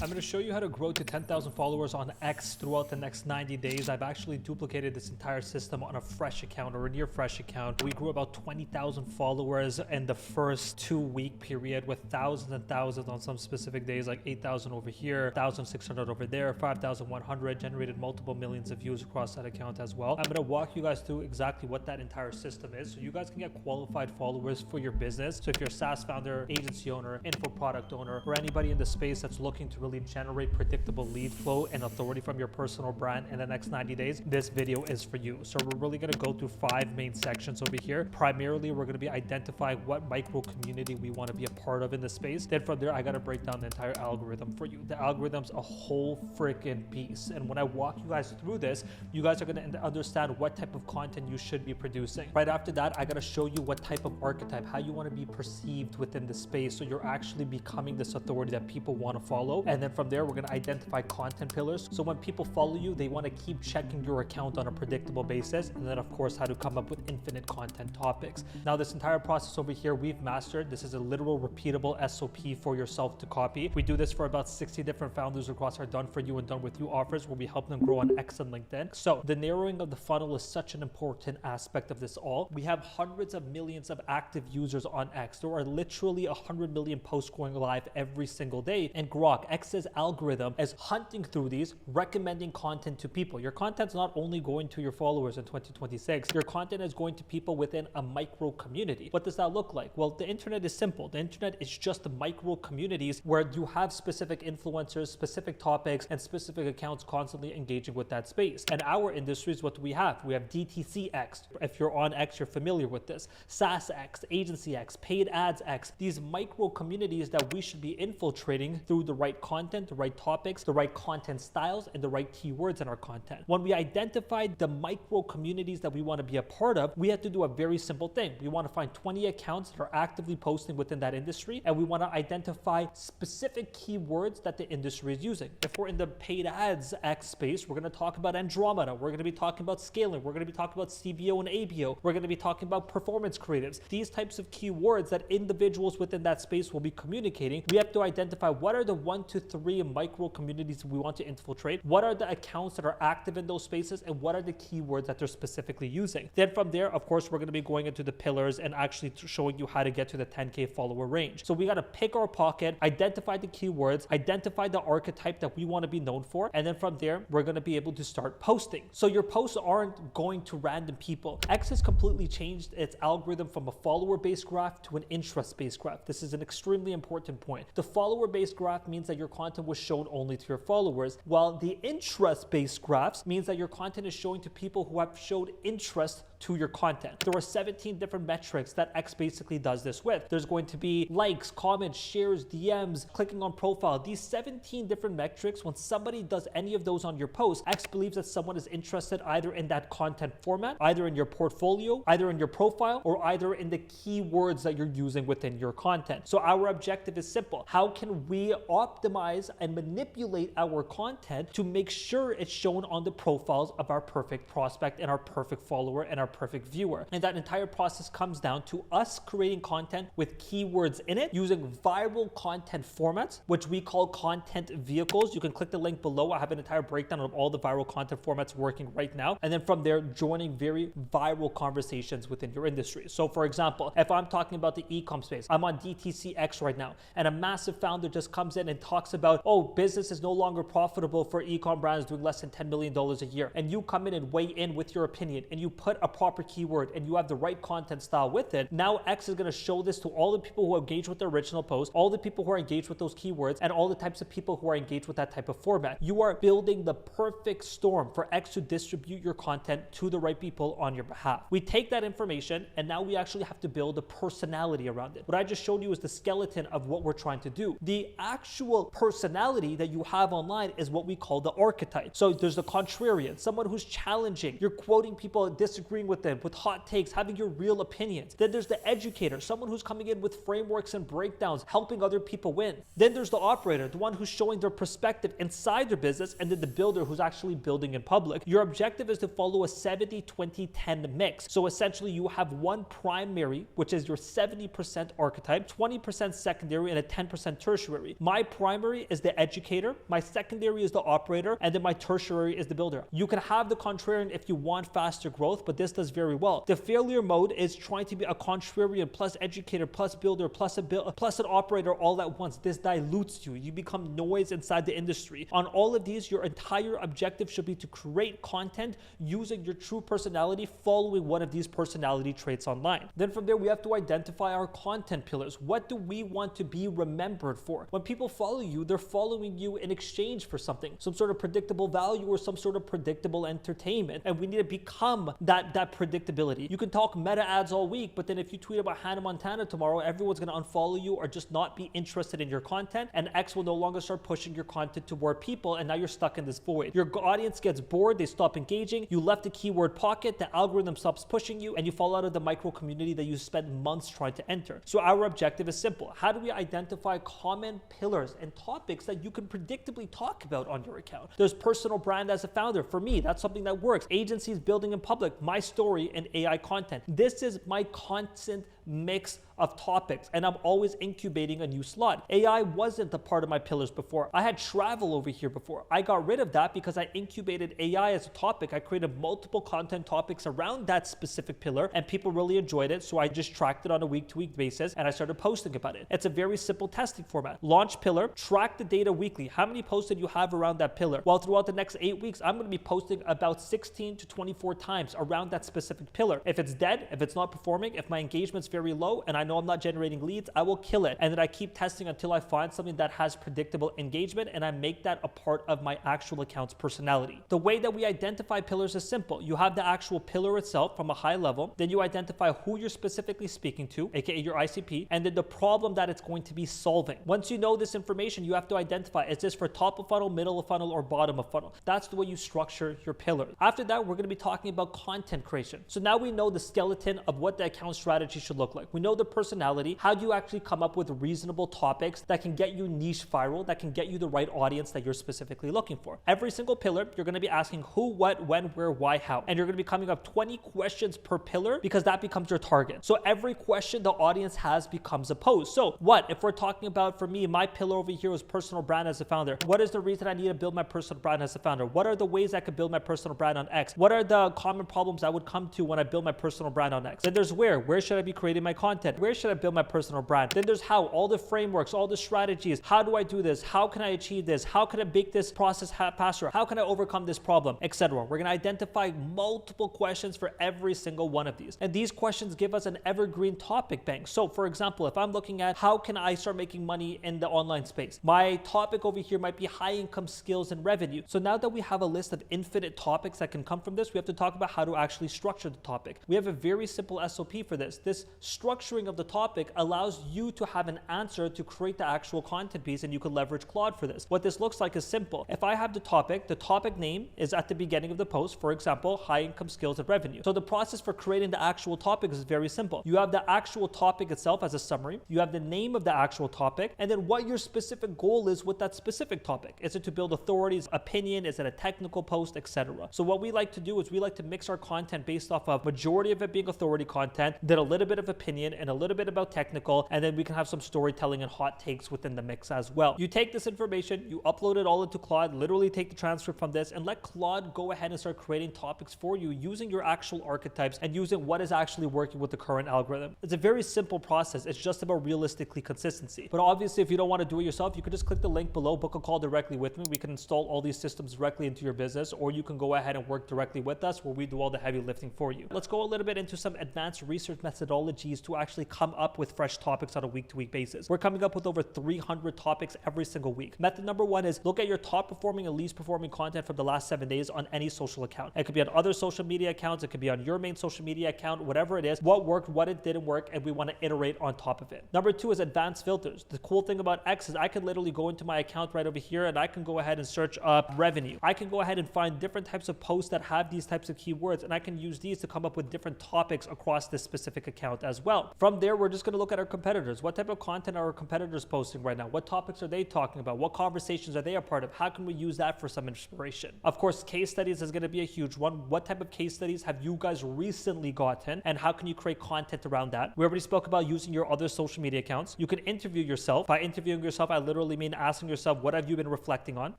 I'm going to show you how to grow to 10,000 followers on X throughout the next 90 days. I've actually duplicated this entire system on a fresh account or a near fresh account. We grew about 20,000 followers in the first 2-week period with thousands and thousands on some specific days, like 8,000 over here, 1,600 over there, 5,100, generated multiple millions of views across that account as well. I'm going to walk you guys through exactly what that entire system is so you guys can get qualified followers for your business. So if you're a SaaS founder, agency owner, info product owner, or anybody in the space that's looking to really generate predictable lead flow and authority from your personal brand in the next 90 days, this video is for you. So we're really going to go through 5 main sections over here. Primarily, we're going to be identifying what micro community we want to be a part of in the space. Then from there, I got to break down the entire algorithm for you. The algorithm's a whole freaking piece. And when I walk you guys through this, you guys are going to understand what type of content you should be producing. Right after that, I got to show you what type of archetype, how you want to be perceived within the space so you're actually becoming this authority that people want to follow. And then from there, we're going to identify content pillars. So when people follow you, they want to keep checking your account on a predictable basis. And then of course, how to come up with infinite content topics. Now this entire process over here, we've mastered. This is a literal repeatable SOP for yourself to copy. We do this for about 60 different founders across our done for you and done with you offers where we help them grow on X and LinkedIn. So the narrowing of the funnel is such an important aspect of this all. We have hundreds of millions of active users on X. There are literally 100 million posts going live every single day. And Grok, X's algorithm is hunting through these, recommending content to people. Your content's not only going to your followers in 2026, your content is going to people within a micro community. What does that look like? Well, the internet is simple. The internet is just the micro communities where you have specific influencers, specific topics, and specific accounts constantly engaging with that space. And our industry is what we have. We have DTC X. If you're on X, you're familiar with this. SaaS X, Agency X, Paid Ads X. These micro communities that we should be infiltrating through the right content, the right topics, the right content styles, and the right keywords in our content. When we identified the micro communities that we want to be a part of, we have to do a very simple thing. We want to find 20 accounts that are actively posting within that industry, and we want to identify specific keywords that the industry is using. If we're in the paid ads X space, we're going to talk about Andromeda. We're going to be talking about scaling. We're going to be talking about CBO and ABO. We're going to be talking about performance creatives. These types of keywords that individuals within that space will be communicating. We have to identify what are the 1 to 3 micro communities we want to infiltrate, what are the accounts that are active in those spaces, and what are the keywords that they're specifically using. Then from there, of course, we're going to be going into the pillars and actually showing you how to get to the 10K follower range. So we got to pick our pocket, identify the keywords, identify the archetype that we want to be known for, and then from there, we're going to be able to start posting. So your posts aren't going to random people. X has completely changed its algorithm from a follower-based graph to an interest-based graph. This is an extremely important point. The follower-based graph means that your content was shown only to your followers, while the interest-based graphs means that your content is showing to people who have showed interest to your content. There are 17 different metrics that X basically does this with. There's going to be likes, comments, shares, DMs, clicking on profile. These 17 different metrics, when somebody does any of those on your post, X believes that someone is interested either in that content format, either in your portfolio, either in your profile, or either in the keywords that you're using within your content. So our objective is simple. How can we optimize and manipulate our content to make sure it's shown on the profiles of our perfect prospect and our perfect follower and our perfect viewer? And that entire process comes down to us creating content with keywords in it using viral content formats, which we call content vehicles. You can click the link below. I have an entire breakdown of all the viral content formats working right now. And then from there, joining very viral conversations within your industry. So for example, if I'm talking about the e-com space, I'm on DTC X right now, and a massive founder just comes in and talks about, oh, business is no longer profitable for e-com brands doing less than $10 million a year. And you come in and weigh in with your opinion, and you put a proper keyword, and you have the right content style with it. Now X is going to show this to all the people who engage with the original post, all the people who are engaged with those keywords, and all the types of people who are engaged with that type of format. You are building the perfect storm for X to distribute your content to the right people on your behalf. We take that information, and now we actually have to build a personality around it. What I just showed you is the skeleton of what we're trying to do. The actual personality that you have online is what we call the archetype. So there's the contrarian, someone who's challenging. You're quoting people, disagreeing with them, with hot takes, having your real opinions. Then there's the educator, someone who's coming in with frameworks and breakdowns, helping other people win. Then there's the operator, the one who's showing their perspective inside their business, and then the builder who's actually building in public. Your objective is to follow a 70-20-10 mix. So essentially you have one primary, which is your 70% archetype, 20% secondary, and a 10% tertiary. My primary primary is the educator, my secondary is the operator, and then my tertiary is the builder. You can have the contrarian if you want faster growth, but this does very well. The failure mode is trying to be a contrarian plus educator plus builder plus an operator all at once. This dilutes you. You become noise inside the industry. On all of these, your entire objective should be to create content using your true personality, following one of these personality traits online. Then from there, we have to identify our content pillars. What do we want to be remembered for? When people follow you, they're following you in exchange for something, some sort of predictable value or some sort of predictable entertainment. And we need to become that predictability. You can talk meta ads all week, but then if you tweet about Hannah Montana tomorrow, everyone's going to unfollow you or just not be interested in your content, and X will no longer start pushing your content to more people, and now you're stuck in this void. Your audience gets bored, they stop engaging, you left the keyword pocket, the algorithm stops pushing you, and you fall out of the micro community that you spent months trying to enter. So our objective is simple. How do we identify common pillars and topics that you can predictably talk about on your account? There's personal brand as a founder. For me, that's something that works. Agencies building in public, my story, and AI content. This is my constant mix of topics, and I'm always incubating a new slot. AI wasn't a part of my pillars before. I had travel over here before. I got rid of that because I incubated AI as a topic. I created multiple content topics around that specific pillar, and people really enjoyed it, so I just tracked it on a week-to-week basis, and I started posting about it. It's a very simple testing format. Launch pillar, track the data weekly. How many posts did you have around that pillar? Well, throughout the next 8 weeks, I'm going to be posting about 16 to 24 times around that specific pillar. If it's dead, if it's not performing, if my engagement's very low, and I know I'm not generating leads, I will kill it. And then I keep testing until I find something that has predictable engagement, and I make that a part of my actual account's personality. The way that we identify pillars is simple. You have the actual pillar itself from a high level, then you identify who you're specifically speaking to, aka your ICP, and then the problem that it's going to be solving. Once you know this information, you have to identify, is this for top of funnel, middle of funnel, or bottom of funnel? That's the way you structure your pillars. After that, we're going to be talking about content creation. So now we know the skeleton of what the account strategy should look like. We know the personality. How do you actually come up with reasonable topics that can get you niche viral, that can get you the right audience that you're specifically looking for? Every single pillar, you're going to be asking who, what, when, where, why, how. And you're going to be coming up 20 questions per pillar because that becomes your target. So every question the audience has becomes a post. So what, if we're talking about, for me, my pillar over here is personal brand as a founder. What is the reason I need to build my personal brand as a founder? What are the ways I could build my personal brand on X? What are the common problems I would come to when I build my personal brand on X? Then there's where should I be creating my content? Where should I build my personal brand? Then there's how, all the frameworks, all the strategies. How do I do this? How can I achieve this? How can I make this process faster? How can I overcome this problem, etc.? We're going to identify multiple questions for every single one of these. And these questions give us an evergreen topic bank. So for example, if I'm looking at how can I start making money in the online space, my topic over here might be high income skills and revenue. So now that we have a list of infinite topics that can come from this, we have to talk about how to actually structure the topic. We have a very simple SOP for this. This structuring of the topic allows you to have an answer to create the actual content piece, and you can leverage Claude for this. What this looks like is simple. If I have the topic name is at the beginning of the post, for example, high income skills and revenue. So the process for creating the actual topic is very simple. You have the actual topic itself as a summary, you have the name of the actual topic, and then what your specific goal is with that specific topic. Is it to build authority's opinion? Is it a technical post, etc.? So what we like to do is we like to mix our content based off of majority of it being authority content, then a little bit of opinion and a little bit about technical, and then we can have some storytelling and hot takes within the mix as well. You take this information, you upload it all into Claude, literally take the transcript from this, and let Claude go ahead and start creating topics for you using your actual archetypes and using what is actually working with the current algorithm. It's a very simple process. It's just about realistically consistency. But obviously, if you don't want to do it yourself, you can just click the link below, book a call directly with me. We can install all these systems directly into your business, or you can go ahead and work directly with us where we do all the heavy lifting for you. Let's go a little bit into some advanced research methodologies to actually come up with fresh topics on a week-to-week basis. We're coming up with over 300 topics every single week. Method number one is look at your top performing and least performing content from the last 7 days on any social account. It could be on other social media accounts, it could be on your main social media account, whatever it is, what worked, what it didn't work, and we want to iterate on top of it. Number two is advanced filters. The cool thing about X is I can literally go into my account right over here and I can go ahead and search up revenue. I can go ahead and find different types of posts that have these types of keywords, and I can use these to come up with different topics across this specific account as well. From there, we're just going to look at our competitors. What type of content are our competitors posting right now? What topics are they talking about? What conversations are they a part of? How can we use that for some inspiration? Of course, case studies is going to be a huge one. What type of case studies have you guys recently gotten, and how can you create content around that? We already spoke about using your other social media accounts. You can interview yourself. By interviewing yourself, I literally mean asking yourself, what have you been reflecting on?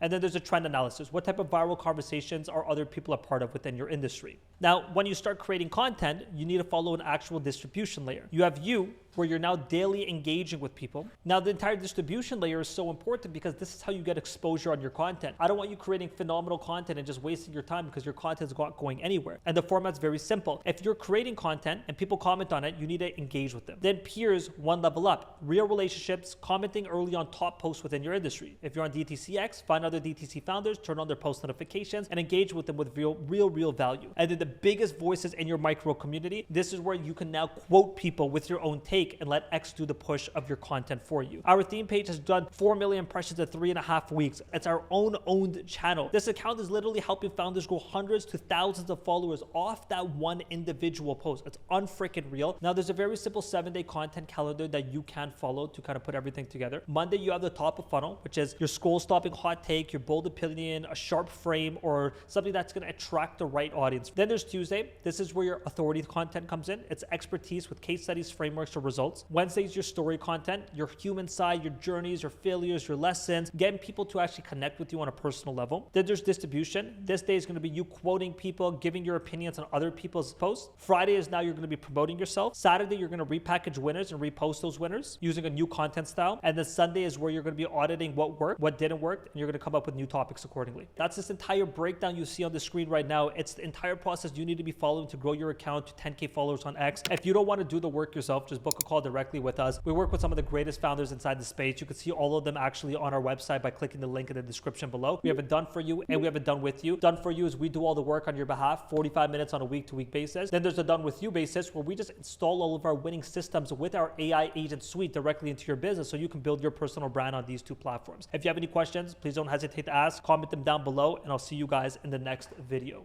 And then there's a trend analysis. What type of viral conversations are other people a part of within your industry? Now, when you start creating content, you need to follow an actual distribution layer. You have you, where you're now daily engaging with people. Now, the entire distribution layer is so important because this is how you get exposure on your content. I don't want you creating phenomenal content and just wasting your time because your content is not going anywhere. And the format's very simple. If you're creating content and people comment on it, you need to engage with them. Then peers, one level up. Real relationships, commenting early on top posts within your industry. If you're on DTCX, find other DTC founders, turn on their post notifications, and engage with them with real value. And then the biggest voices in your micro community, this is where you can now quote people with your own take and let X do the push of your content for you. Our theme page has done 4 million impressions in 3.5 weeks. It's our owned channel. This account is literally helping founders grow hundreds to thousands of followers off that one individual post. It's unfreaking real. Now, there's a very simple 7-day content calendar that you can follow to kind of put everything together. Monday, you have the top of funnel, which is your scroll-stopping hot take, your bold opinion, a sharp frame, or something that's going to attract the right audience. Then there's Tuesday. This is where your authority content comes in. It's expertise with case studies, frameworks, or results. Wednesday is your story content, your human side, your journeys, your failures, your lessons, getting people to actually connect with you on a personal level. Then there's distribution. This day is going to be you quoting people, giving your opinions on other people's posts. Friday is now you're going to be promoting yourself. Saturday, you're going to repackage winners and repost those winners using a new content style. And then Sunday is where you're going to be auditing what worked, what didn't work, and you're going to come up with new topics accordingly. That's this entire breakdown you see on the screen right now. It's the entire process you need to be following to grow your account to 10K followers on X. If you don't want to do the work yourself, just book a call directly with us. We work with some of the greatest founders inside the space. You can see all of them actually on our website by clicking the link in the description below. We have it done for you and we have it done with you. Done for you is we do all the work on your behalf, 45 minutes on a week-to-week basis. Then there's a done with you basis where we just install all of our winning systems with our AI agent suite directly into your business so you can build your personal brand on these two platforms. If you have any questions, please don't hesitate to ask. Comment them down below and I'll see you guys in the next video.